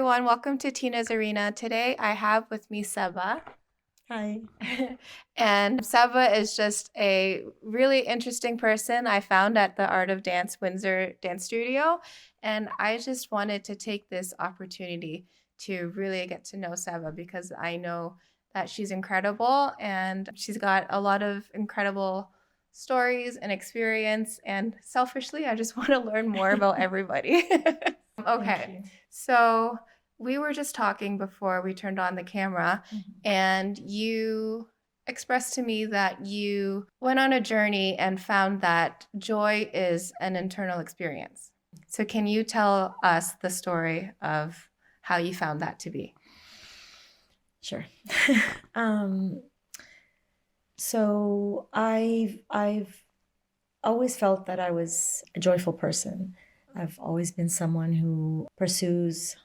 everyone. Welcome to Tina's Arena. Today I have with me Seba. Hi. And Seba is just a really interesting person I found at the Art of Dance Windsor Dance Studio. And I just wanted to take this opportunity to really get to know Seba because I know that she's incredible and she's got a lot of incredible stories and experience. And selfishly, I just want to learn more about everybody. Thank Okay, you. so we were just talking before we turned on the camera, Mhm. and you expressed to me that you went on a journey and found that joy is an internal experience. So, can you tell us the story of how you found that to be? Sure. Um, so I've always felt that I was a joyful person. I've always been someone who pursues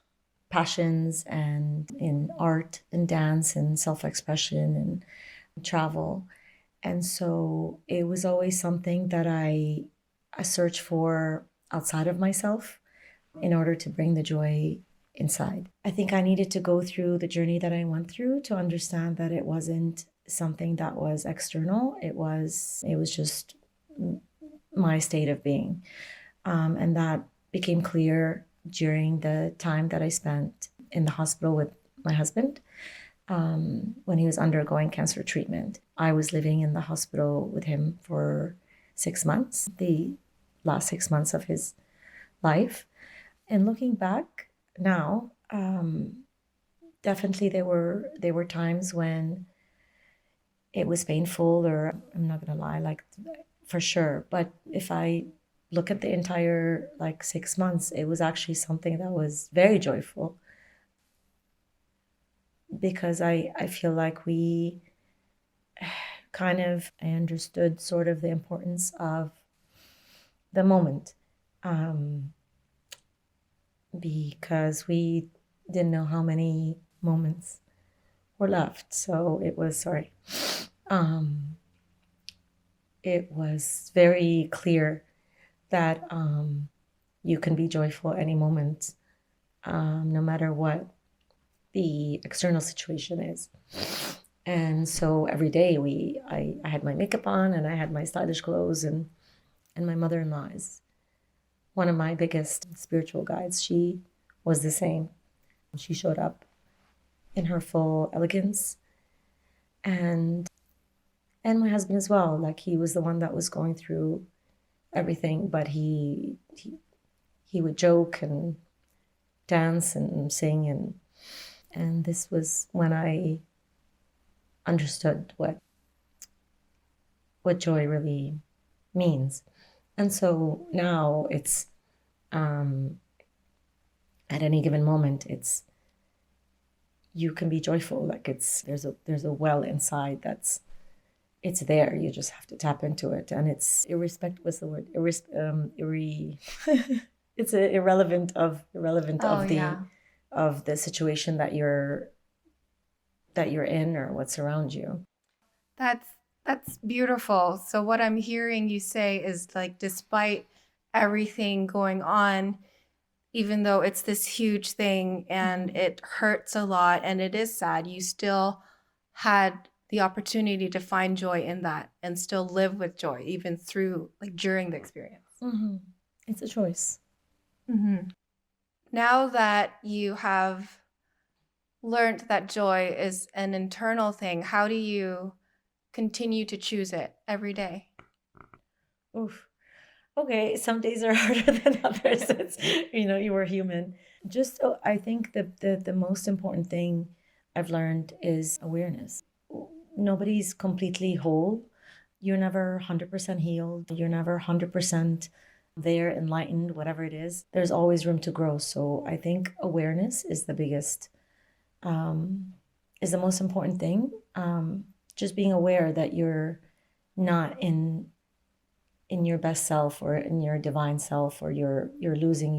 passions and in art and dance and self-expression and travel. And so it was always something that I searched for outside of myself in order to bring the joy inside. I think I needed to go through the journey that I went through to understand that it wasn't something that was external. It was just my state of being. And that became clear during the time that I spent in the hospital with my husband when he was undergoing cancer treatment. I was living in the hospital with him for 6 months, the last 6 months of his life. And looking back now, definitely there were times when it was painful, or I'm not gonna lie, like for sure. But if I look at the entire like 6 months, it was actually something that was very joyful because I feel like we kind of I understood sort of the importance of the moment, um, because we didn't know how many moments were left. So it was sorry. Um, it was very clear that you can be joyful any moment, no matter what the external situation is. And so every day I had my makeup on and I had my stylish clothes, and my mother-in-law is one of my biggest spiritual guides. She was the same. She showed up in her full elegance, and my husband as well. Like he was the one that was going through everything, but he would joke and dance and sing, and this was when I understood what joy really means. And so now it's um, at any given moment, you can be joyful. Like there's a well inside it's there. You just have to tap into it, and it's irrespect. What's the word? It's irrelevant Oh, yeah. of the situation that you're in or what's around you. That's that's beautiful. So what I'm hearing you say is like despite everything going on, even though it's this huge thing and Mhm. it hurts a lot and it is sad, you still had the opportunity to find joy in that and still live with joy even through like during the experience. Mhm. It's a choice. Hmm. Now that you have learned that joy is an internal thing, how do you continue to choose it every day? Oof. Okay, some days are harder than others. It's, you are human. Just, I think the most important thing I've learned is awareness. Nobody's completely whole. You're never 100% healed. You're never 100% there, enlightened, whatever it is. There's always room to grow. So I think awareness is the biggest, um, is the most important thing. Just being aware that you're not in your best self or in your divine self, or you're losing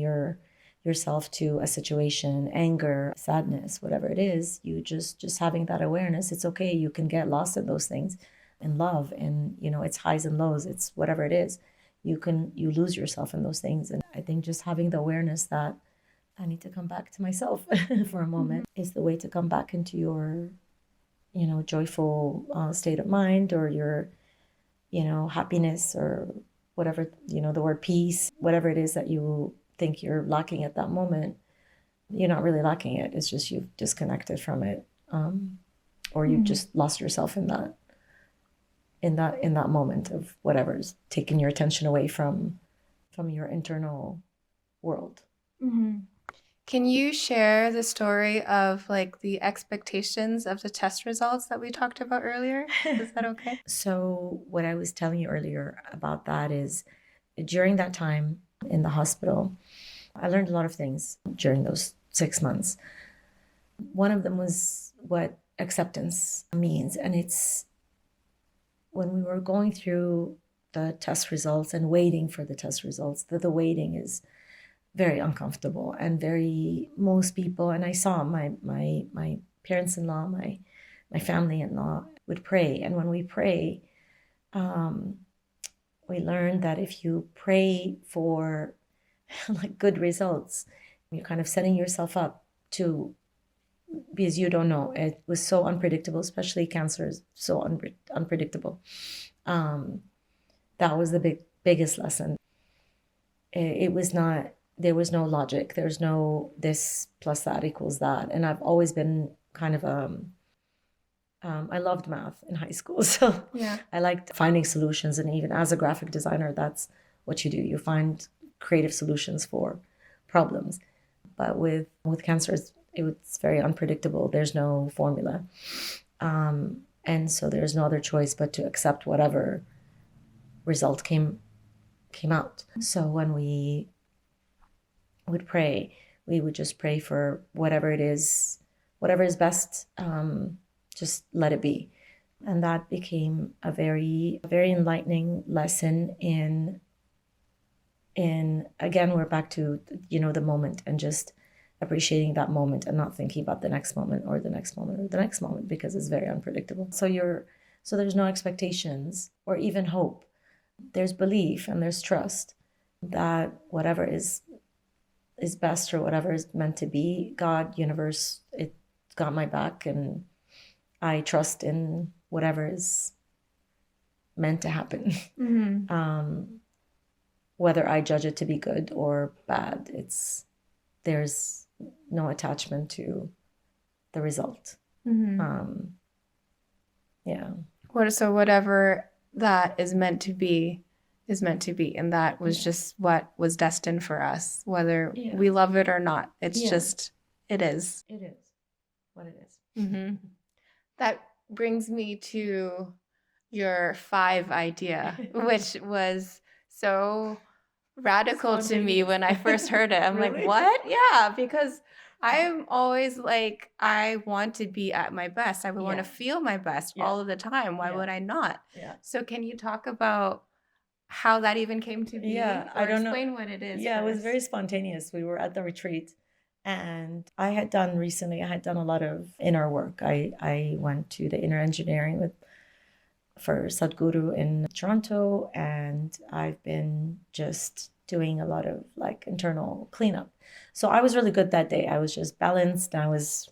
yourself to a situation, anger, sadness, whatever it is. You just having that awareness. It's okay, you can get lost in those things, in love, and it's highs and lows, it's whatever it is. You lose yourself in those things, and I think just having the awareness that I need to come back to myself for a Mm-hmm. moment, is the way to come back into your, joyful state of mind, or your, happiness, or whatever, the word peace, whatever it is that you think you're lacking at that moment. You're not really lacking it. It's just you've disconnected from it, or you've Mm-hmm. just lost yourself in that moment of whatever's taking your attention away from your internal world. Mm-hmm. Can you share the story of like the expectations of the test results that we talked about earlier? Is that okay? So what I was telling you earlier about that is, during that time in the hospital, I learned a lot of things during those 6 months. One of them was what acceptance means. And it's when we were going through the test results and waiting for the test results, that the waiting is very uncomfortable, and very, most people, and I saw my parents-in-law, my family-in-law would pray. And when we pray, um, we learned that if you pray for like good results, you're kind of setting yourself up to, because you don't know. It was so unpredictable, especially cancer is so unpredictable. Um, that was the biggest lesson. It was not, there was no logic. There's no this plus that equals that. And I've always been kind of I loved math in high school, so Yeah. I liked finding solutions. And even as a graphic designer, that's what you do. You find creative solutions for problems. But with cancer, it's very unpredictable. There's no formula, and so there's no other choice but to accept whatever result came out. So when we would pray, we would just pray for whatever it is, whatever is best. Just let it be. And that became a very enlightening lesson in again, we're back to, the moment, and just appreciating that moment, and not thinking about the next moment, or the next moment, or the next moment, because it's very unpredictable. So there's no expectations or even hope. There's belief and there's trust that whatever is best, or whatever is meant to be, God, universe, it got my back, and I trust in whatever is meant to happen. Mm-hmm. Whether I judge it to be good or bad, there's no attachment to the result. Mm-hmm. Yeah. So whatever that is meant to be is meant to be, and that was just what was destined for us, whether we love it or not. It's just, it is. It is what it is. Mm-hmm. That brings me to your 5 idea, which was so radical to me when I first heard it. I'm Really? like, what? Yeah, because I'm always like, I want to be at my best. I would want to feel my best all of the time. Why would I not? Yeah. So can you talk about how that even came to be? Yeah, or I don't explain know. what it is. Yeah, it was first. very spontaneous. We were at the retreat, and I had done a lot of inner work. I went to the inner engineering for Sadhguru in Toronto, and I've been just doing a lot of like internal cleanup. So I was really good that day. I was just balanced. I was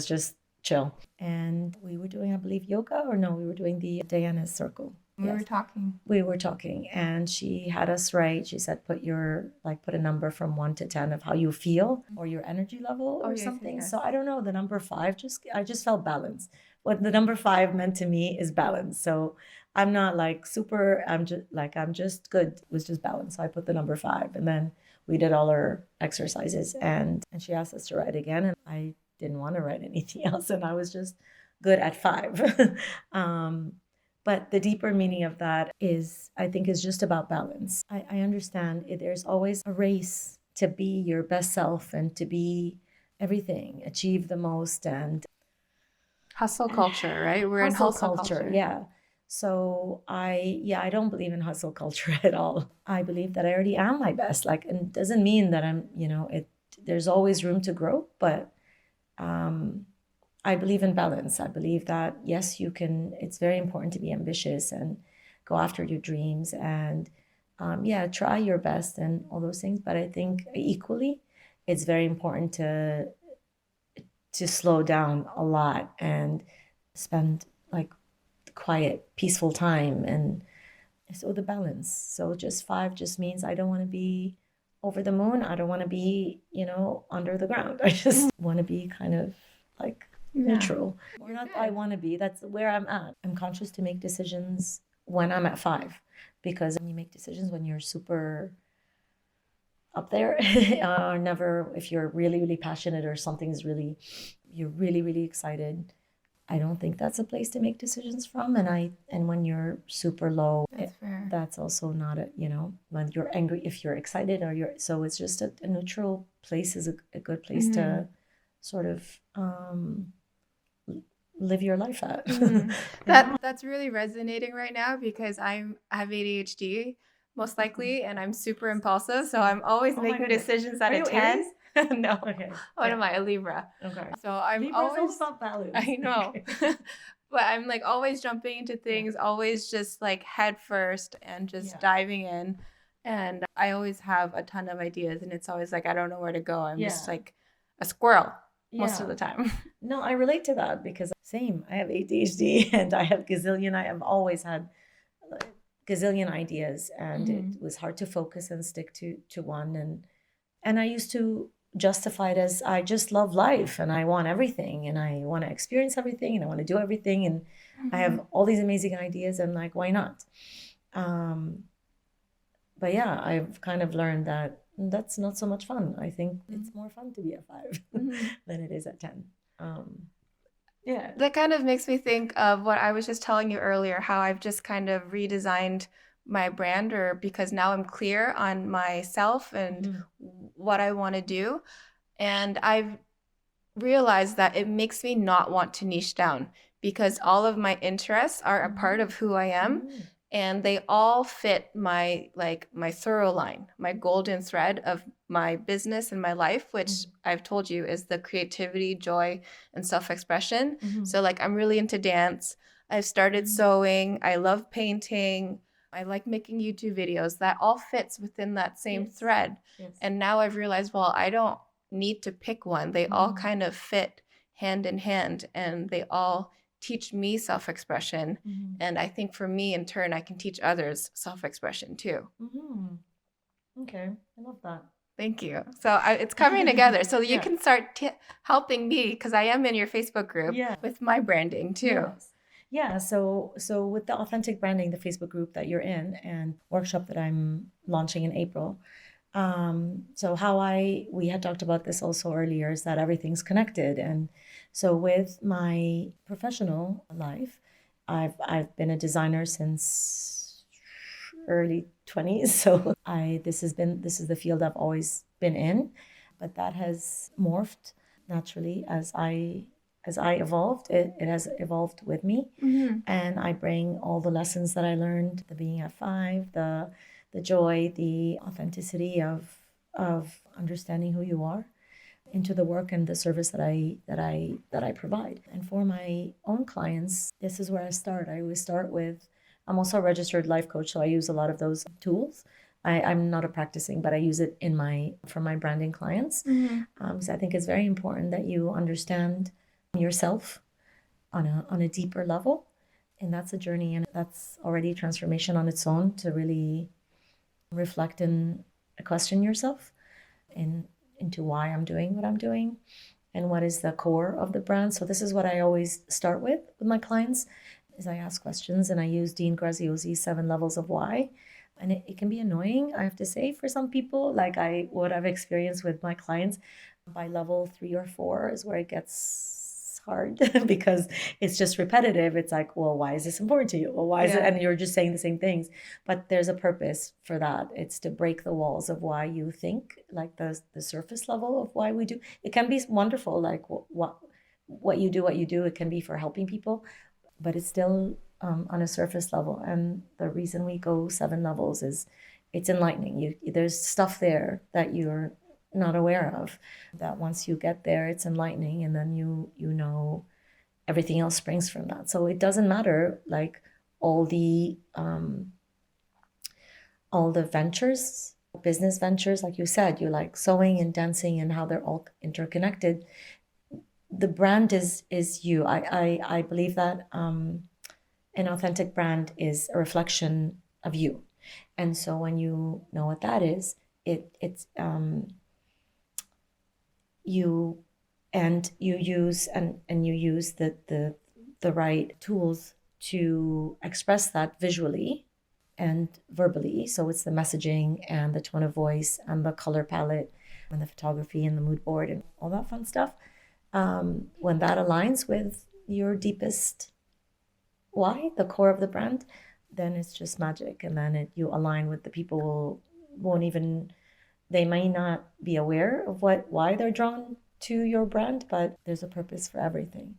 just chill. And we were doing, I believe, yoga, or no, we were doing the Diana's circle. We were talking. We were talking, and she had us write. She said, put a number from 1 to 10 of how you feel, or your energy level, or something. Yes. So I don't know, the number 5, I just felt balanced. What the number 5 meant to me is balance. So I'm not like super, I'm just good. It was just balance. So I put the number 5, and then we did all our exercises, and she asked us to write again, and I didn't want to write anything else, and I was just good at 5. But the deeper meaning of that is, I think, is just about balance. I understand there's always a race to be your best self, and to be everything, achieve the most, and hustle culture, right? We're in hustle culture. Yeah. So I don't believe in hustle culture at all. I believe that I already am my best. Like, and it doesn't mean that I'm, there's always room to grow, but I believe in balance. I believe that, yes, it's very important to be ambitious and go after your dreams, and try your best and all those things. But I think equally, it's very important to slow down a lot and spend like quiet, peaceful time. And so the balance. So just 5 just means I don't want to be over the moon. I don't want to be, under the ground. I just want to be kind of like neutral. Or not I want to be. That's where I'm at. I'm conscious to make decisions when I'm at 5, because when you make decisions when you're super up there, or never, if you're really, really passionate or something's really, you're really, really excited, I don't think that's a place to make decisions from. And when you're super low, That's fair. that's also not when you're angry, if you're excited so it's just a neutral place is a good place to sort of live your life at. That's really resonating right now because I have ADHD most likely, and I'm super impulsive, so I'm always making decisions at a 10. No. Okay. What am I? A Libra. Okay. So I'm Libra's all always about balance. I know. But I'm like always jumping into things, always just like head first and just diving in. And I always have a ton of ideas, and it's always like I don't know where to go. I'm just like a squirrel most of the time. No, I relate to that because same. I have ADHD and I have always had gazillion ideas, and it was hard to focus and stick to one. And I used to justify it as I just love life and I want everything and I want to experience everything and I want to do everything, and I have all these amazing ideas and like why not? But yeah, I've kind of learned that that's not so much fun. I think it's more fun to be at 5 than it is at 10. Yeah. That kind of makes me think of what I was just telling you earlier, how I've just kind of redesigned my brand, or because now I'm clear on myself and what I want to do. And I've realized that it makes me not want to niche down because all of my interests are a part of who I am. And they all fit my thorough line, my golden thread of my business and my life, which I've told you is the creativity, joy, and self-expression. So like I'm really into dance. I've started sewing. I love painting. I like making YouTube videos. That all fits within that same thread. And now I've realized, well, I don't need to pick one. They all kind of fit hand in hand, and they all teach me self-expression. And I think for me in turn, I can teach others self-expression too. Okay, I love that. Thank you. So it's coming together. So you can start helping me, because I am in your Facebook group with my branding too. Yeah, so with the Authentic Branding, the Facebook group that you're in and workshop that I'm launching in April, so we had talked about this also earlier, is that everything's connected. And so with my professional life, I've been a designer since early 20s. So this is the field I've always been in, but that has morphed naturally as I evolved. It has evolved with me, and I bring all the lessons that I learned, the being at 5, the joy, the authenticity of understanding who you are, into the work and the service that I provide. And for my own clients, this is where I start. I always start with, I'm also a registered life coach, so I use a lot of those tools. I'm not a practicing, but I use it for my branding clients. So I think it's very important that you understand yourself on a deeper level, and that's a journey, and that's already transformation on its own, to really reflect and question yourself into why I'm doing what I'm doing and what is the core of the brand. So this is what I always start with my clients, is I ask questions, and I use Dean Graziosi's 7 levels of why. And it can be annoying, I have to say, for some people. Like what I've experienced with my clients, by level 3 or 4 is where it gets hard because it's just repetitive. It's like, well, why is this important to you? Well, why is it? And you're just saying the same things, but there's a purpose for that. It's to break the walls of why you think, like the surface level of why we do. It can be wonderful, like what you do, it can be for helping people, but it's still on a surface level. And the reason we go 7 levels is it's enlightening. There's stuff there that you're not aware of, that once you get there, it's enlightening, and then you know everything else springs from that. So it doesn't matter, like all the ventures business ventures, like you said, you like sewing and dancing and how they're all interconnected. The brand is you. I believe that an authentic brand is a reflection of you. And so when you know what that is, it's you you use and you use the right tools to express that visually and verbally. So it's the messaging and the tone of voice and the color palette and the photography and the mood board and all that fun stuff. When that aligns with your deepest why, the core of the brand, then it's just magic. And then you align with the people who won't even, they may not be aware of why they're drawn to your brand, but there's a purpose for everything.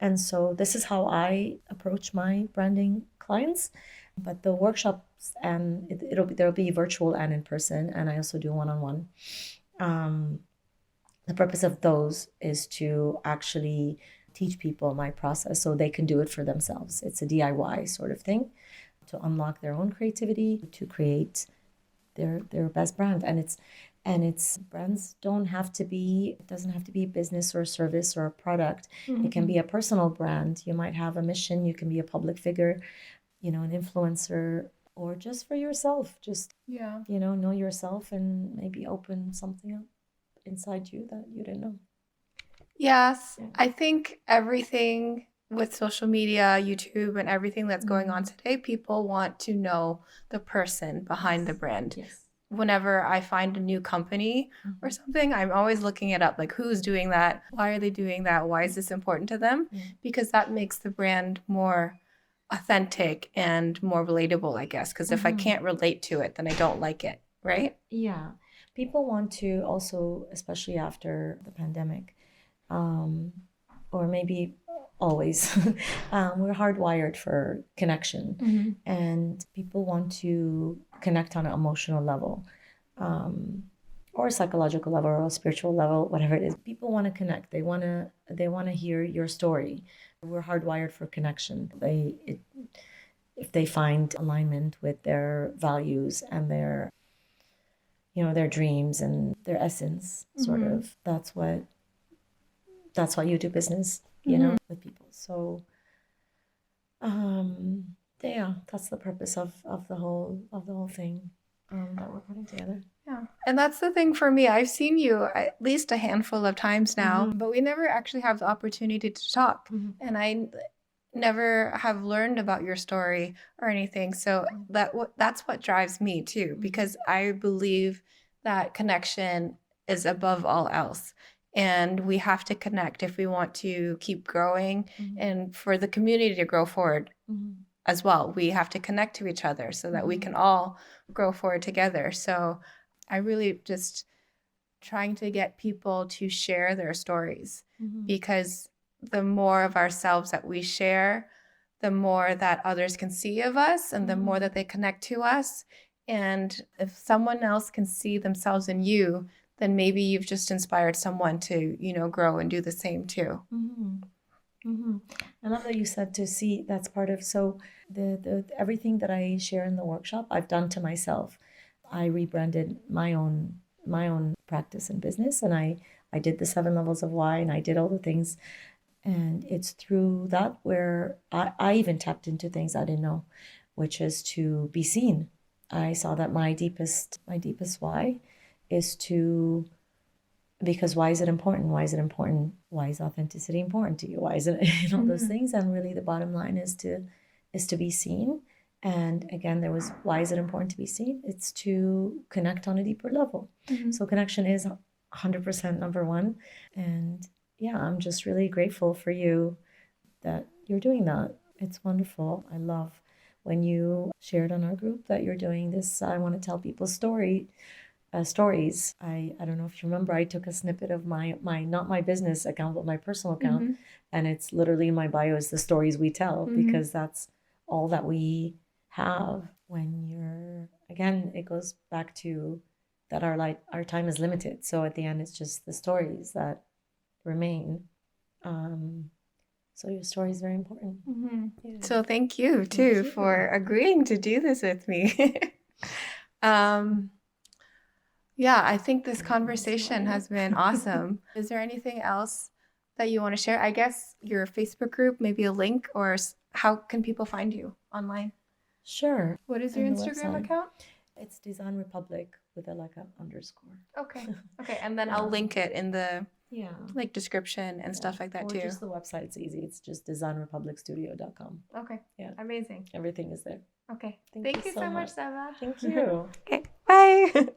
And so this is how I approach my branding clients. But the workshops, and there'll be virtual and in person, and I also do one-on-one. The purpose of those is to actually teach people my process so they can do it for themselves. It's a DIY sort of thing to unlock their own creativity, to create their best brand. And it's brands don't have to be, it doesn't have to be a business or a service or a product. It can be a personal brand. You might have a mission, you can be a public figure, an influencer, or just for yourself. Just know yourself and maybe open something up inside you that you didn't know. Yes, I think everything with social media, YouTube, and everything that's going on today, people want to know the person behind the brand. Yes. Whenever I find a new company or something, I'm always looking it up, like who's doing that? Why are they doing that? Why is this important to them? Because that makes the brand more authentic and more relatable, I guess. Because if I can't relate to it, then I don't like it, right? Yeah. People want to also, especially after the pandemic, or maybe always, we're hardwired for connection, and people want to connect on an emotional level, or a psychological level, or a spiritual level, whatever it is. People want to connect. They want to hear your story. We're hardwired for connection. If they find alignment with their values and their dreams and their essence, sort of, that's why you do business, with people. So, yeah, that's the purpose of the whole thing that we're putting together. Yeah. And that's the thing for me. I've seen you at least a handful of times now, but we never actually have the opportunity to talk. And I never have learned about your story or anything. So that's what drives me too, because I believe that connection is above all else. And we have to connect if we want to keep growing and for the community to grow forward as well. We have to connect to each other so that we can all grow forward together. So I really just trying to get people to share their stories, because the more of ourselves that we share, the more that others can see of us and the more that they connect to us. And if someone else can see themselves in you, then maybe you've just inspired someone to, grow and do the same too. I love that you said to see. That's part of, so the everything that I share in the workshop, I've done to myself. I rebranded my own practice and business, and I did the 7 levels of why, and I did all the things. And it's through that where I even tapped into things I didn't know, which is to be seen. I saw that my deepest why is to, because why is it important? Why is it important? Why is authenticity important to you? Why is it, those things? And really the bottom line is to be seen. And again, there was, why is it important to be seen? It's to connect on a deeper level. So connection is 100% number one. And yeah, I'm just really grateful for you that you're doing that. It's wonderful. I love when you shared on our group that you're doing this. I want to tell people stories. I don't know if you remember, I took a snippet of my not my business account, but my personal account. And it's literally in my bio is the stories we tell, because that's all that we have when you're, again, it goes back to that our time is limited. So at the end, it's just the stories that remain. So your story is very important. Yeah. So thank you too for agreeing to do this with me. Yeah, I think this That's conversation why. has been awesome. Is there anything else that you want to share? I guess your Facebook group, maybe a link, or how can people find you online? Sure. What is your And the Instagram website. account? It's Design Republic with a like a underscore. Okay. Okay, and then I'll Yeah. link it in the Yeah. like description and Yeah. stuff like that Or too. just the website. It's easy. It's just designrepublicstudio.com. Okay. Yeah. Amazing. Everything is there. Okay. Thank Thank you you so so much, much. Seba. Thank you. Okay. Bye.